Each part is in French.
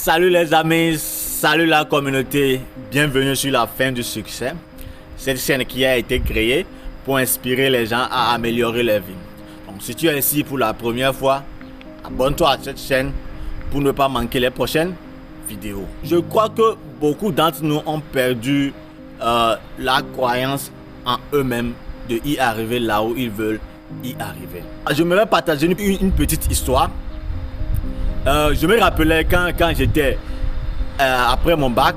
Salut les amis, salut la communauté, bienvenue sur la fin du succès. Cette chaîne qui a été créée pour inspirer les gens à améliorer leur vie. Donc si tu es ici pour la première fois, abonne-toi à cette chaîne pour ne pas manquer les prochaines vidéos. Je crois que beaucoup d'entre nous ont perdu la croyance en eux-mêmes de y arriver là où ils veulent y arriver. J'aimerais partager une petite histoire. Je me rappelais quand j'étais après mon bac,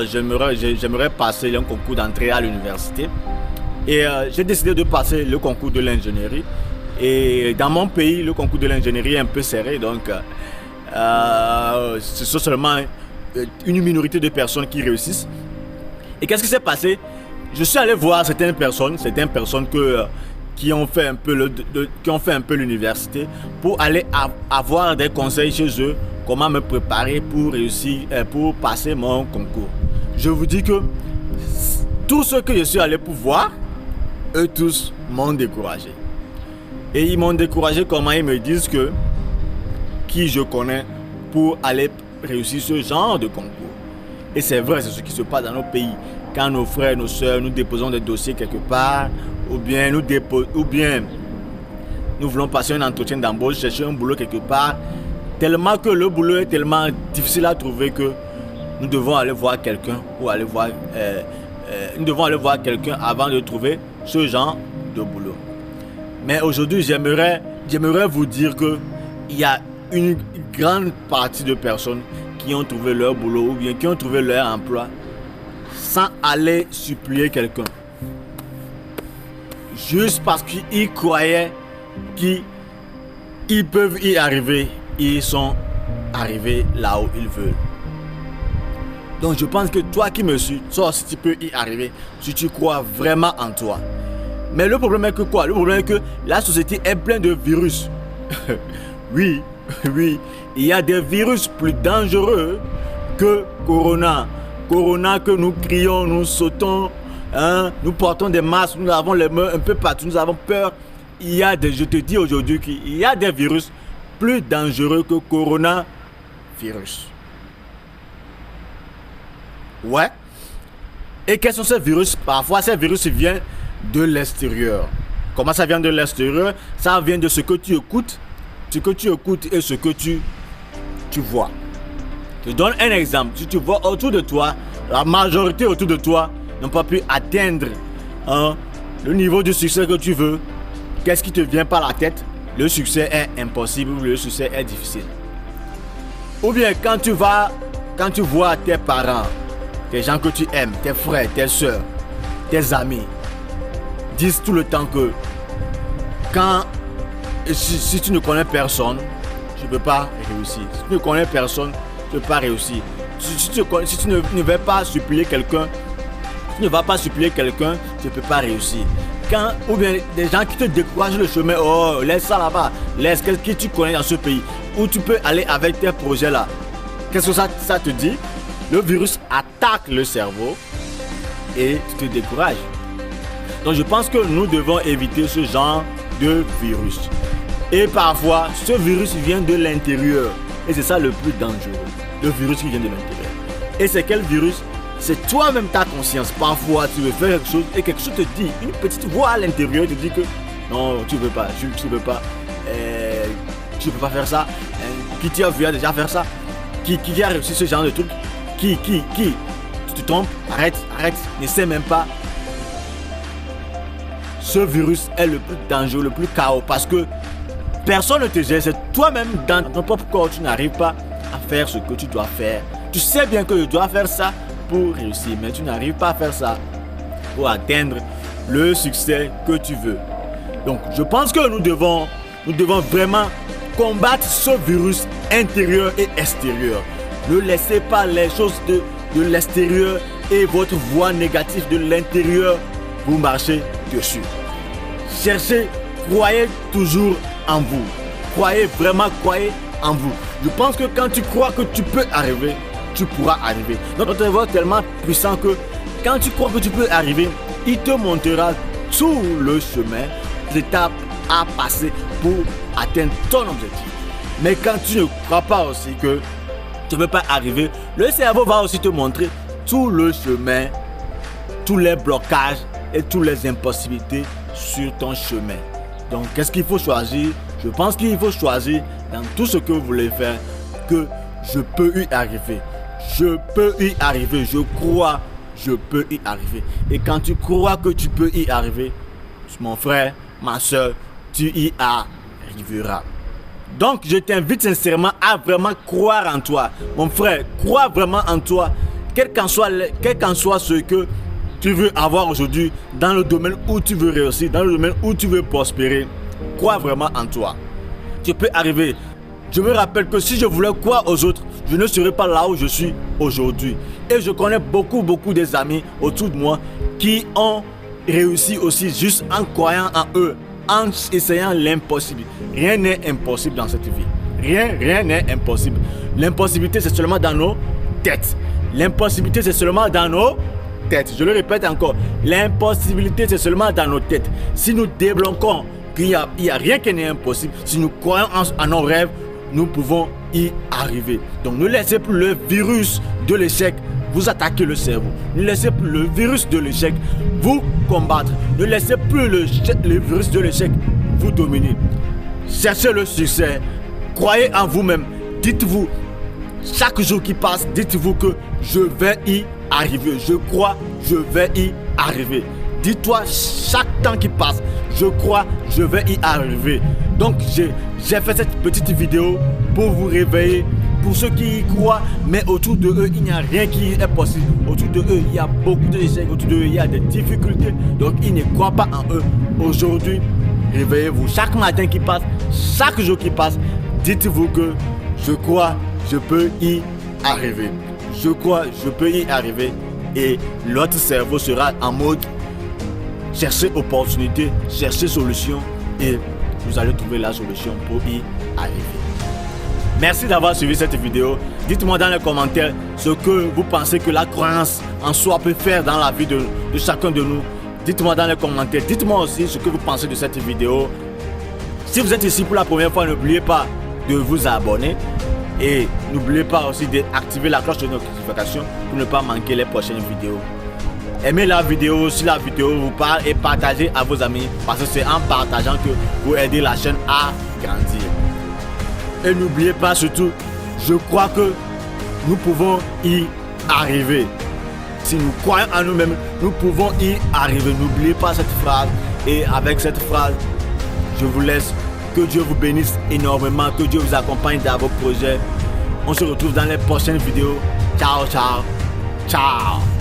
j'aimerais passer un concours d'entrée à l'université. Et j'ai décidé de passer le concours de l'ingénierie. Et dans mon pays, le concours de l'ingénierie est un peu serré. Donc, ce sont seulement une minorité de personnes qui réussissent. Et qu'est-ce qui s'est passé? Je suis allé voir certaines personnes qui ont fait un peu l'université pour aller avoir des conseils chez eux, comment me préparer pour réussir, pour passer mon concours. Je vous dis que tous ceux que je suis allé pour voir, eux tous m'ont découragé. Et ils m'ont découragé comment? Ils me disent que qui je connais pour aller réussir ce genre de concours. Et c'est vrai, c'est ce qui se passe dans nos pays. Quand nos frères, nos soeurs, nous déposons des dossiers quelque part, ou bien nous voulons passer un entretien d'embauche, chercher un boulot quelque part, tellement que le boulot est tellement difficile à trouver que nous devons aller voir quelqu'un avant de trouver ce genre de boulot. Mais aujourd'hui, j'aimerais vous dire que il y a une grande partie de personnes qui ont trouvé leur boulot ou bien qui ont trouvé leur emploi sans aller supplier quelqu'un. Juste parce qu'ils croyaient qu'ils peuvent y arriver, ils sont arrivés là où ils veulent. Donc je pense que toi qui me suis, toi si tu peux y arriver, si tu crois vraiment en toi. Mais le problème est que quoi? Le problème est que la société est pleine de virus. Oui, il y a des virus plus dangereux que Corona. Corona que nous crions, nous sautons, nous portons des masques, nous avons les mains un peu partout, nous avons peur. Je te dis aujourd'hui qu'il y a des virus plus dangereux que coronavirus. Ouais. Et quels sont ces virus? Parfois, ces virus viennent de l'extérieur. Comment ça vient de l'extérieur? Ça vient de ce que tu écoutes, et ce que tu vois. Je te donne un exemple. Si tu vois autour de toi, la majorité autour de toi n'ont pas pu atteindre le niveau du succès que tu veux. Qu'est-ce qui te vient par la tête? Le succès est impossible, le succès est difficile. Ou bien quand tu vois tes parents, tes gens que tu aimes, tes frères, tes soeurs, tes amis, disent tout le temps que si tu ne connais personne, tu ne peux pas réussir. Si tu ne connais personne, tu ne peux pas réussir. Si tu ne vas pas supplier quelqu'un, tu ne peux pas réussir. Ou bien des gens qui te découragent le chemin, oh, laisse ça là-bas, laisse qui tu connais dans ce pays, où tu peux aller avec tes projets là. Qu'est-ce que ça te dit? Le virus attaque le cerveau et tu te décourages. Donc je pense que nous devons éviter ce genre de virus. Et parfois, ce virus vient de l'intérieur. Et c'est ça le plus dangereux. Le virus qui vient de l'intérieur. Et c'est quel virus? C'est toi-même ta conscience. Parfois, tu veux faire quelque chose et quelque chose te dit, une petite voix à l'intérieur te dit que non, tu ne veux pas, tu ne peux pas. Tu ne peux pas faire ça. Qui t'a vu à déjà faire ça? Qui a réussi ce genre de truc? Qui? Tu te trompes? Arrête, n'essaie même pas. Ce virus est le plus dangereux, le plus chaos parce que personne ne te gère, c'est toi-même dans ton propre corps, tu n'arrives pas à faire ce que tu dois faire. Tu sais bien que tu dois faire ça pour réussir, mais tu n'arrives pas à faire ça pour atteindre le succès que tu veux. Donc, je pense que nous devons vraiment combattre ce virus intérieur et extérieur. Ne laissez pas les choses de l'extérieur et votre voix négative de l'intérieur vous marcher dessus. Cherchez, croyez toujours en vous. Croyez en vous. Je pense que quand tu crois que tu peux arriver, tu pourras arriver. Notre cerveau est tellement puissant que quand tu crois que tu peux arriver, il te montrera tout le chemin, les étapes à passer pour atteindre ton objectif. Mais quand tu ne crois pas aussi que tu ne peux pas arriver, le cerveau va aussi te montrer tout le chemin, tous les blocages et toutes les impossibilités sur ton chemin. Donc, qu'est-ce qu'il faut choisir? Je pense qu'il faut choisir dans tout ce que vous voulez faire que je peux y arriver. Je peux y arriver. Je crois, je peux y arriver. Et quand tu crois que tu peux y arriver, mon frère, ma soeur, tu y arriveras. Donc, je t'invite sincèrement à vraiment croire en toi. Mon frère, crois vraiment en toi. Quel qu'en soit ce que tu veux avoir aujourd'hui, dans le domaine où tu veux réussir, dans le domaine où tu veux prospérer, crois vraiment en toi. Tu peux arriver. Je me rappelle que si je voulais croire aux autres, je ne serais pas là où je suis aujourd'hui. Et je connais beaucoup des amis autour de moi qui ont réussi aussi juste en croyant en eux, en essayant l'impossible. Rien n'est impossible dans cette vie. Rien n'est impossible. L'impossibilité, c'est seulement dans nos têtes. L'impossibilité, c'est seulement dans nos têtes. Je le répète encore. L'impossibilité, c'est seulement dans nos têtes. Si nous débloquons qu'il n'y a rien qui n'est impossible, si nous croyons en nos rêves, nous pouvons y arriver. Donc, ne laissez plus le virus de l'échec vous attaquer le cerveau. Ne laissez plus le virus de l'échec vous combattre. Ne laissez plus le virus de l'échec vous dominer. Cherchez le succès. Croyez en vous-même. Dites-vous, chaque jour qui passe, dites-vous que je vais y arriver. Je crois, je vais y arriver. Dis-toi, chaque temps qui passe, je crois, je vais y arriver. Donc, j'ai fait cette petite vidéo pour vous réveiller. Pour ceux qui y croient, mais autour de eux, il n'y a rien qui est possible. Autour de eux, il y a beaucoup d'échecs. Autour de eux, il y a des difficultés. Donc, ils ne croient pas en eux. Aujourd'hui, réveillez-vous. Chaque matin qui passe, chaque jour qui passe, dites-vous que je crois, je peux y arriver. Je crois, je peux y arriver. Et l'autre cerveau sera en mode chercher opportunité, chercher solution. Et vous allez trouver la solution pour y arriver. Merci d'avoir suivi cette vidéo. Dites-moi dans les commentaires ce que vous pensez que la croyance en soi peut faire dans la vie de chacun de nous. Dites-moi dans les commentaires. Dites-moi aussi ce que vous pensez de cette vidéo. Si vous êtes ici pour la première fois, n'oubliez pas de vous abonner. Et n'oubliez pas aussi d'activer la cloche de notification pour ne pas manquer les prochaines vidéos. Aimez la vidéo si la vidéo vous parle et partagez à vos amis parce que c'est en partageant que vous aidez la chaîne à grandir. Et n'oubliez pas surtout, je crois que nous pouvons y arriver. Si nous croyons en nous-mêmes, nous pouvons y arriver. N'oubliez pas cette phrase. Et avec cette phrase, je vous laisse. Que Dieu vous bénisse énormément. Que Dieu vous accompagne dans vos projets. On se retrouve dans les prochaines vidéos. Ciao, ciao, ciao.